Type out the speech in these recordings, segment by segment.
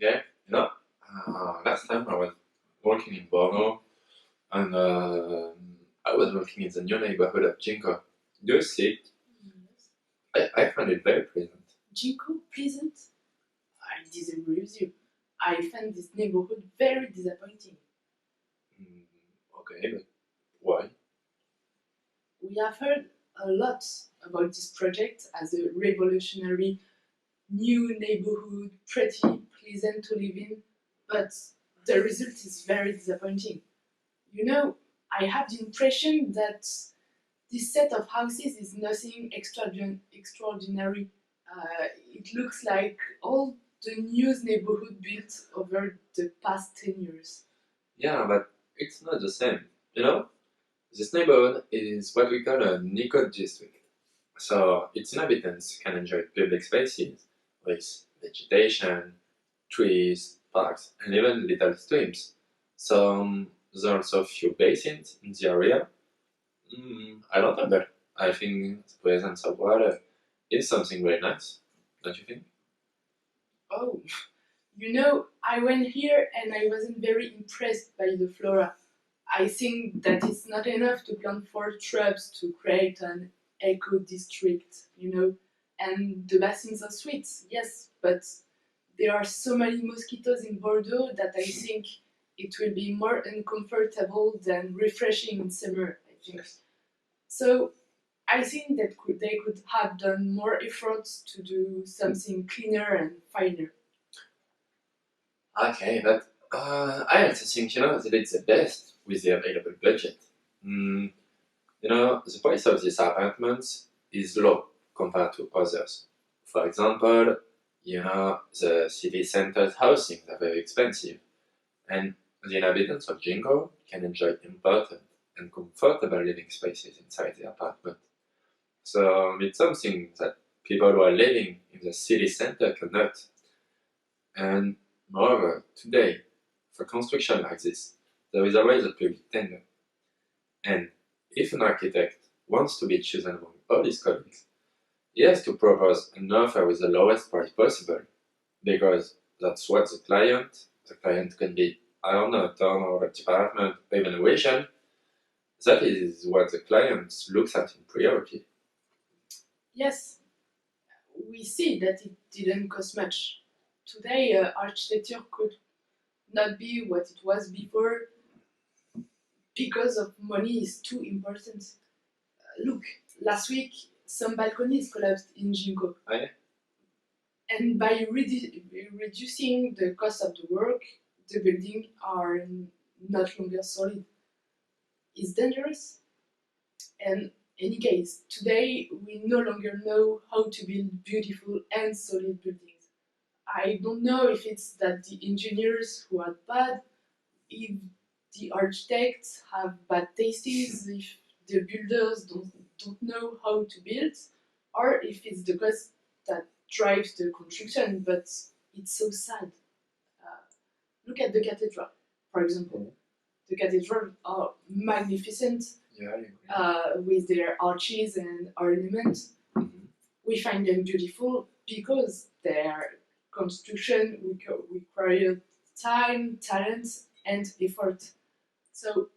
Yeah, you know, last time I was working in Bordeaux, and I was working in the new neighborhood of Ginko. Do you see it? I found it very pleasant. Ginko, pleasant? I disagree with you. I find this neighborhood very disappointing. Okay, but why? We have heard a lot about this project as a revolutionary new neighborhood, pretty pleasant to live in, but the result is very disappointing. You know, I have the impression that this set of houses is nothing extraordinary. It looks like all the new neighborhood built over the past 10 years. Yeah, but it's not the same. You know, this neighborhood is what we call a Nicot district. So its inhabitants can enjoy public spaces with vegetation, trees, parks, and even little streams. So there are also few basins in the area. I don't know, but I think the presence of water is something very nice, don't you think? Oh, you know, I went here and I wasn't very impressed by the flora. I think that it's not enough to plant 4 shrubs to create an eco district, you know. And the basins are sweet, yes, but there are so many mosquitoes in Bordeaux that I think it will be more uncomfortable than refreshing in summer, I think. So I think that they could have done more efforts to do something cleaner and finer. Okay, but I also think, that it's the best with the available budget. Mm, the price of these apartments is low compared to others. For example, the city center's housing are very expensive, and the inhabitants of Ginko can enjoy important and comfortable living spaces inside the apartment. So it's something that people who are living in the city center cannot. And moreover, today, for construction like this, there is always a public tender. And if an architect wants to be chosen among all his colleagues, he has to propose an offer with the lowest price possible, because that's what the client can be, I don't know, a town or a department, or even a region, that is what the client looks at in priority. Yes, we see that it didn't cost much. Today, architecture could not be what it was before because of money is too important. Look, last week some balconies collapsed in Ginko. Oh, yeah? And by reducing the cost of the work, the buildings are not longer solid. It's dangerous. And in any case, today we no longer know how to build beautiful and solid buildings. I don't know if it's that the engineers who are bad, if the architects have bad tastes, if the builders don't know how to build, or if it's the cost that drives the construction, but it's so sad. Look at the cathedral, for example. The cathedrals are magnificent, Yeah, I agree. with their arches and ornaments. We find them beautiful because their construction required time, talent, and effort. So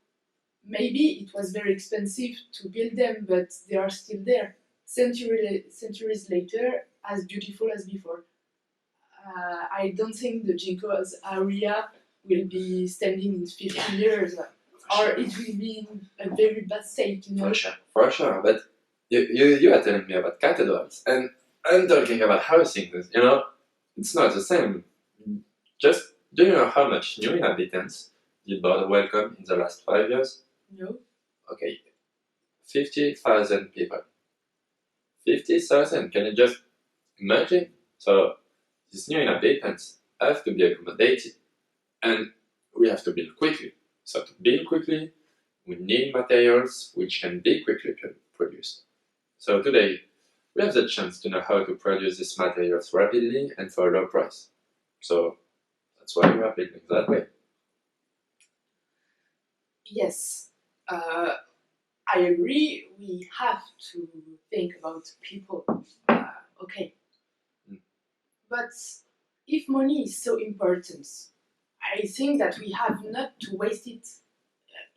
maybe it was very expensive to build them, but they are still there, centuries later, as beautiful as before. I don't think the Jinko's area will be standing in 15 years, or it will be in a very bad state, you know. For sure. But you are telling me about cathedrals, and I'm talking about housing. It's not the same. Just, do you know how much new inhabitants did Bordeaux welcome in the last 5 years? No. Okay, 50,000 people. 50,000, can you just imagine? So these new inhabitants have to be accommodated, and we have to build quickly. So to build quickly, we need materials which can be quickly produced. So today, we have the chance to know how to produce these materials rapidly and for a low price. So that's why we are building that way. Yes, I agree. We have to think about people. Okay, but if money is so important, I think that we have not to waste it.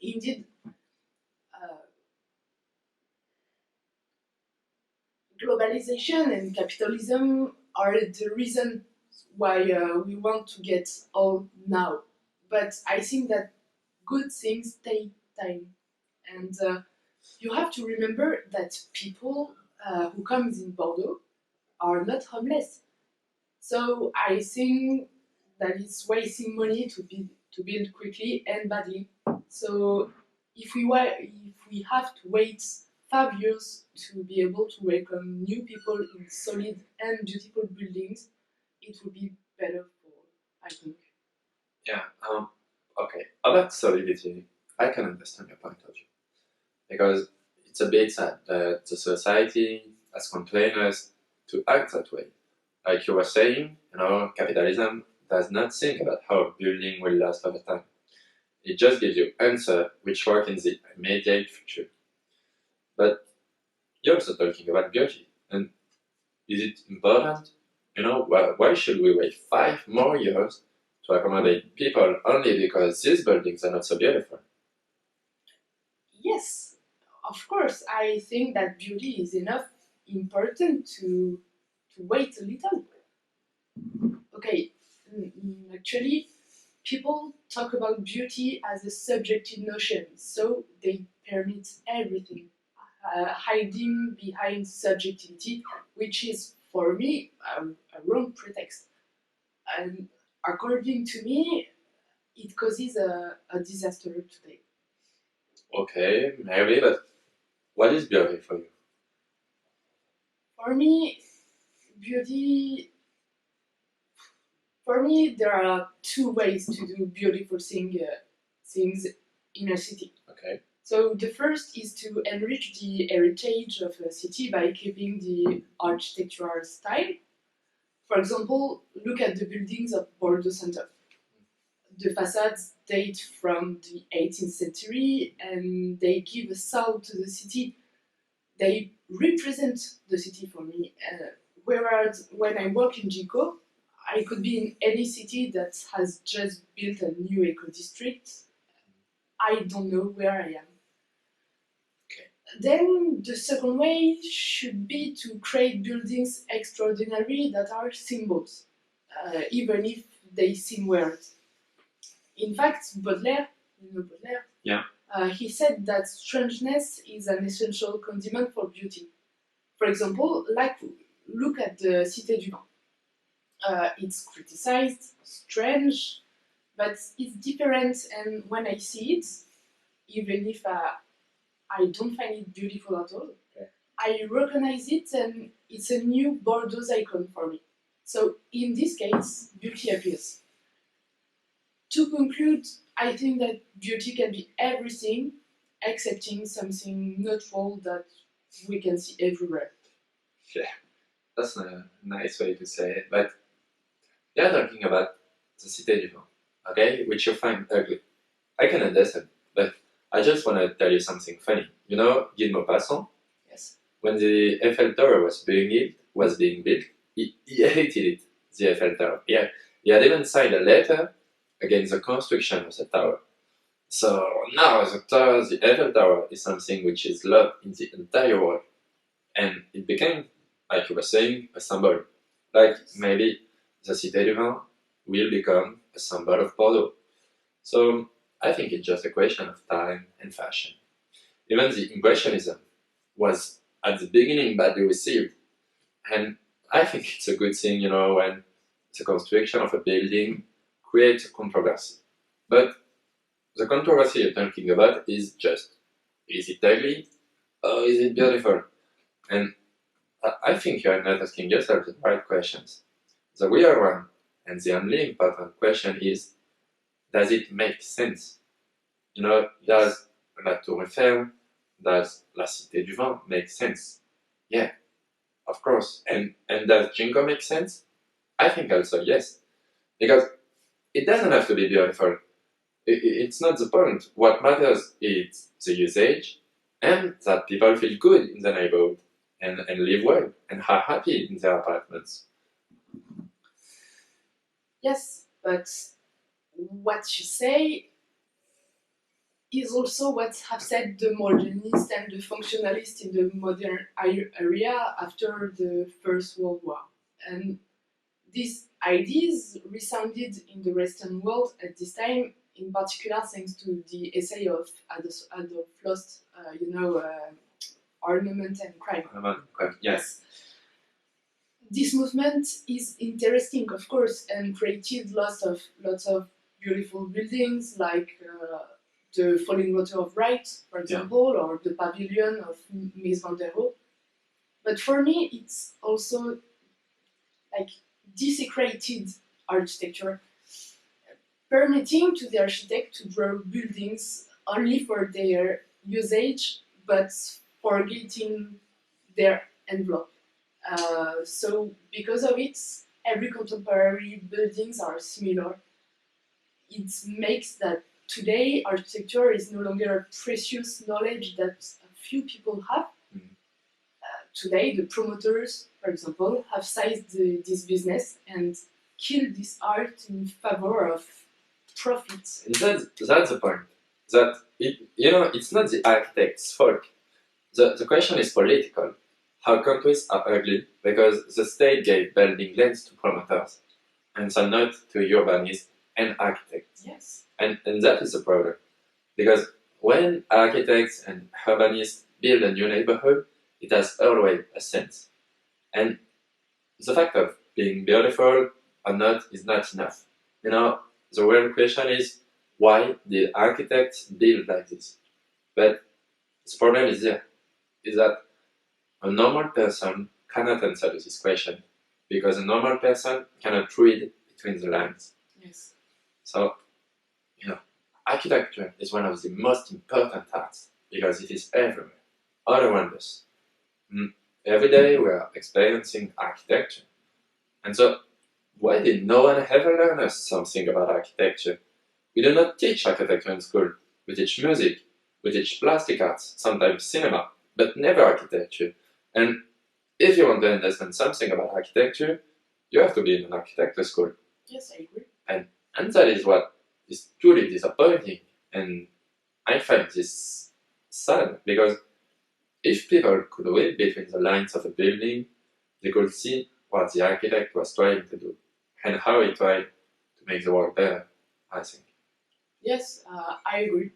Indeed, globalization and capitalism are the reason why we want to get all now. But I think that good things take time, and you have to remember that people who comes in Bordeaux are not homeless. So I think that it's wasting money to build quickly and badly. So if we have to wait 5 years to be able to welcome new people in solid and beautiful buildings, it would be better for, I think. Yeah, okay. About solidity, I can understand your point of view. Because it's a bit sad that the society has constrained us to act that way. Like you were saying, capitalism does not think about how a building will last over time. It just gives you answers which work in the immediate future. But you're also talking about beauty. And is it important? Why should we wait 5 more years to accommodate people only because these buildings are not so beautiful? Yes, of course, I think that beauty is enough important to wait a little. Okay, actually, people talk about beauty as a subjective notion, so they permit everything, hiding behind subjectivity, which is, for me, a wrong pretext. And according to me, it causes a disaster today. Okay, maybe, but what is beauty for you? For me, beauty. For me, there are two ways to do beautiful things in a city. Okay. So the first is to enrich the heritage of a city by keeping the architectural style. For example, look at the buildings of Bordeaux Center. The facades date from the 18th century and they give a soul to the city. They represent the city for me. Whereas when I work in Ginko, I could be in any city that has just built a new eco district. I don't know where I am. Okay. Then the second way should be to create buildings extraordinary that are symbols, even if they seem weird. In fact, Baudelaire, you know Baudelaire? Yeah. He said that strangeness is an essential condiment for beauty. For example, look at the Cité du Vin. It's criticized, strange, but it's different, and when I see it, even if I don't find it beautiful at all, okay, I recognize it and it's a new Bordeaux icon for me. So in this case, beauty appears. To conclude, I think that beauty can be everything, excepting something neutral that we can see everywhere. Yeah, that's a nice way to say it. But you're talking about the Cité du Vin, okay, which you find ugly. I can understand, but I just want to tell you something funny. You know, Ginko, Yes. when the Eiffel Tower was being built, he hated it, the Eiffel Tower. Yeah, he had even signed a letter against the construction of the tower. So now the Eiffel Tower is something which is loved in the entire world. And it became, like you were saying, a symbol. Like maybe the Cité du Vin will become a symbol of Bordeaux. So I think it's just a question of time and fashion. Even the Impressionism was at the beginning badly received. And I think it's a good thing, when the construction of a building creates a controversy. But the controversy you're talking about is it ugly or is it beautiful? And I think you are not asking yourself the right questions. The real one, and the only important question is, does it make sense? Does La Tour Eiffel, does La Cité du Vin make sense? Yeah, of course. And does Ginko make sense? I think also yes. Because it doesn't have to be beautiful. It's not the point. What matters is the usage and that people feel good in the neighborhood and live well and are happy in their apartments. Yes, but what you say is also what have said the modernists and the functionalists in the modern area after the First World War. And these ideas resounded in the Western world at this time, in particular thanks to the essay of Adolf Lost, Armament and Crime. Yes. This movement is interesting, of course, and created lots of beautiful buildings like the Falling Water of Wright, for example, or the Pavilion of Mies van der Rohe. But for me, it's also like desecrated architecture, permitting to the architect to draw buildings only for their usage, but forgetting their envelope. So because of it, every contemporary buildings are similar. It makes that today architecture is no longer a precious knowledge that a few people have. Today, the promoters, for example, have seized this business and killed this art in favor of profit. That's the point. That it's not the architect's fault. The question is political. How countries are ugly because the state gave building lands to promoters and so not to urbanists and architects. Yes. And that is the problem. Because when architects and urbanists build a new neighborhood, it has always a sense. And the fact of being beautiful or not is not enough. The real question is, why did architects build like this? But the problem is that a normal person cannot answer to this question because a normal person cannot read between the lines. Yes. So, architecture is one of the most important arts because it is everywhere, all around us. Every day we are experiencing architecture. And so, why did no one ever learn us something about architecture? We do not teach architecture in school. We teach music, we teach plastic arts, sometimes cinema, but never architecture. And if you want to understand something about architecture, you have to be in an architecture school. Yes, I agree. And that is what is truly disappointing. And I find this sad because if people could read between the lines of a building, they could see what the architect was trying to do and how he tried to make the world better, I think. Yes, I agree.